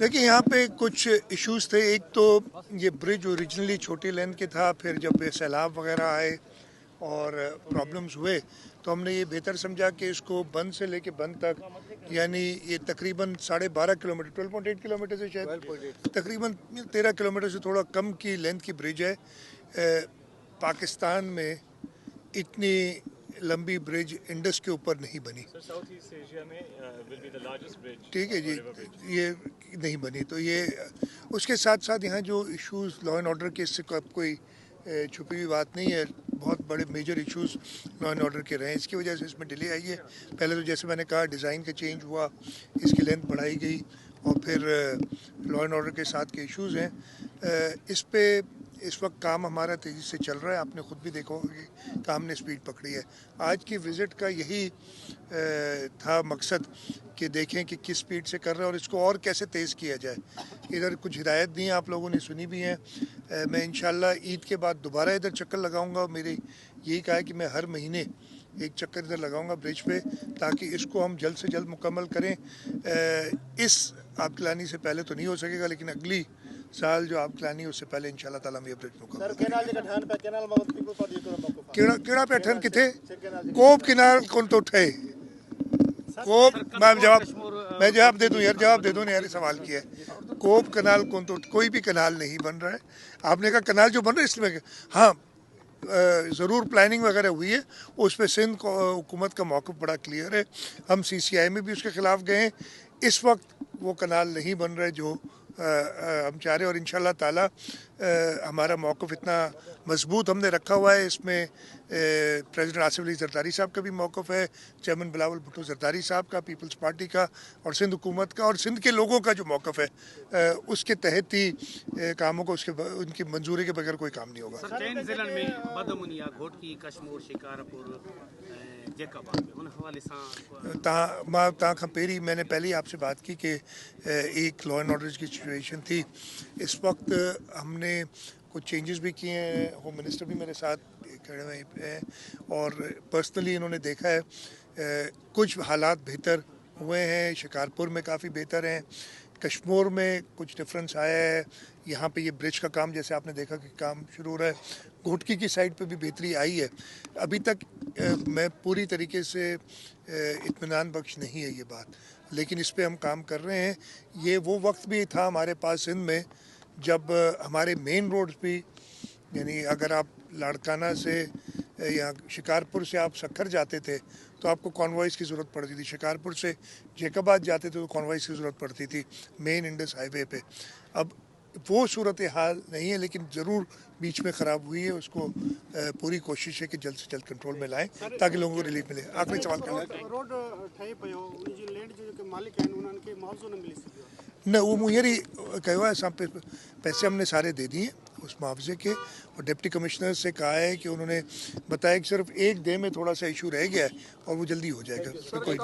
देखिए यहाँ पे कुछ इश्यूज थे। एक तो ये ब्रिज ओरिजिनली छोटी लेंथ के था, फिर जब ये सैलाब वगैरह आए और प्रॉब्लम्स हुए तो हमने ये बेहतर समझा कि इसको बंद से लेके बंद तक, यानी ये तकरीबन 12.5 किलोमीटर 12.8 किलोमीटर से शायद तकरीबन 13 किलोमीटर से थोड़ा कम की लेंथ की ब्रिज है। पाकिस्तान में इतनी लंबी ब्रिज इंडस के ऊपर नहीं बनी, ठीक है जी, ये नहीं बनी। तो ये उसके साथ साथ यहाँ जो इश्यूज लॉ एंड ऑर्डर के, इससे कोई छुपी हुई बात नहीं है, बहुत बड़े major issues law and order के रहे हैं, इसकी वजह से इसमें डिले आई है। पहले तो जैसे मैंने कहा डिज़ाइन का चेंज हुआ, इसकी लेंथ बढ़ाई गई, और फिर लॉ एंड ऑर्डर के साथ के इश्यूज हैं। इस पे इस वक्त काम हमारा तेज़ी से चल रहा है। आपने ख़ुद भी देखो कि काम ने स्पीड पकड़ी है। आज की विज़िट का यही था मकसद कि देखें कि किस स्पीड से कर रहे हैं और इसको और कैसे तेज़ किया जाए। इधर कुछ हिदायत दी हैं, आप लोगों ने सुनी भी हैं। मैं इंशाल्लाह ईद के बाद दोबारा इधर चक्कर लगाऊंगा। मेरी यही कहा है कि मैं हर महीने एक चक्कर इधर लगाऊंगा ब्रिज पे, ताकि इसको हम जल्द से जल्द मुकम्मल करें। इस आबकलानी से पहले तो नहीं हो सकेगा, लेकिन अगली साल जो आबकलानी है उससे पहले इंशाल्लाह ताला हम ये ब्रिज मुकम्मल केड़ा पे ठन किथे कोप किनार कौन तो उठे कोप। मैं जवाब दे दूं यार, जवाब दे दो ना यार, सवाल किया है। कोप कनाल कौन तो, कोई भी कनाल नहीं बन रहा है। आपने कहा कनाल जो बन रहा है इसमें, हाँ ज़रूर प्लानिंग वगैरह हुई है, उस पर सिंध हुकूमत का मौक़िफ़ बड़ा क्लियर है। हम CCI में भी उसके ख़िलाफ़ गए हैं। इस वक्त वो कनाल नहीं बन रहे जो हम चाह रहे हैं, और इंशाल्लाह ताला हमारा मौक़िफ़ इतना मजबूत हमने रखा हुआ है। इसमें प्रेसिडेंट आसिफ अली ज़रदारी साहब का भी मौक़िफ़ है, चेयरमैन बिलावल भुट्टो ज़रदारी साहब का, पीपल्स पार्टी का, और सिंध हुकूमत का, और सिंध के लोगों का जो मौक़िफ़ है उसके तहत ही कामों को उनकी मंजूरी के बगैर कोई काम नहीं होगा। पेरी मैंने पहले ही आपसे बात की कि एक लॉ एंड ऑर्डर की सिचुएशन थी। इस वक्त हमने कुछ चेंजेस भी किए हैं। होम मिनिस्टर भी मेरे साथ खड़े हुए हैं और पर्सनली इन्होंने देखा है कुछ हालात बेहतर हुए हैं। शिकारपुर में काफ़ी बेहतर हैं, कश्मीर में कुछ डिफरेंस आया है। यहाँ पे ये ब्रिज का काम जैसे आपने देखा कि काम शुरू हो रहा है। घोटकी की साइड पे भी बेहतरी आई है। अभी तक मैं पूरी तरीके से इत्मीनान बख्श नहीं है ये बात, लेकिन इस पे हम काम कर रहे हैं। ये वो वक्त भी था हमारे पास सिंध में जब हमारे मेन रोड्स भी, यानी अगर आप लाड़काना से या शिकारपुर से आप सक्खर जाते थे तो आपको कॉन्वॉइस की ज़रूरत पड़ती थी, शिकारपुर से जैकबाद जाते थे तो कॉन्वॉइस की ज़रूरत पड़ती थी मेन इंडस हाईवे पे। अब वो सूरत हाल नहीं है, लेकिन ज़रूर बीच में ख़राब हुई है। उसको पूरी कोशिश है कि जल्द से जल्द कंट्रोल में लाएं ताकि लोगों को रिलीफ मिले। आखिरी सवाल न वो मुझे कहो है, सब पैसे हमने सारे दे दिए उस मुआवजे के, और डिप्टी कमिश्नर से कहा है कि उन्होंने बताया कि सिर्फ एक डे में थोड़ा सा इशू रह गया है और वो जल्दी हो जाएगा। कोई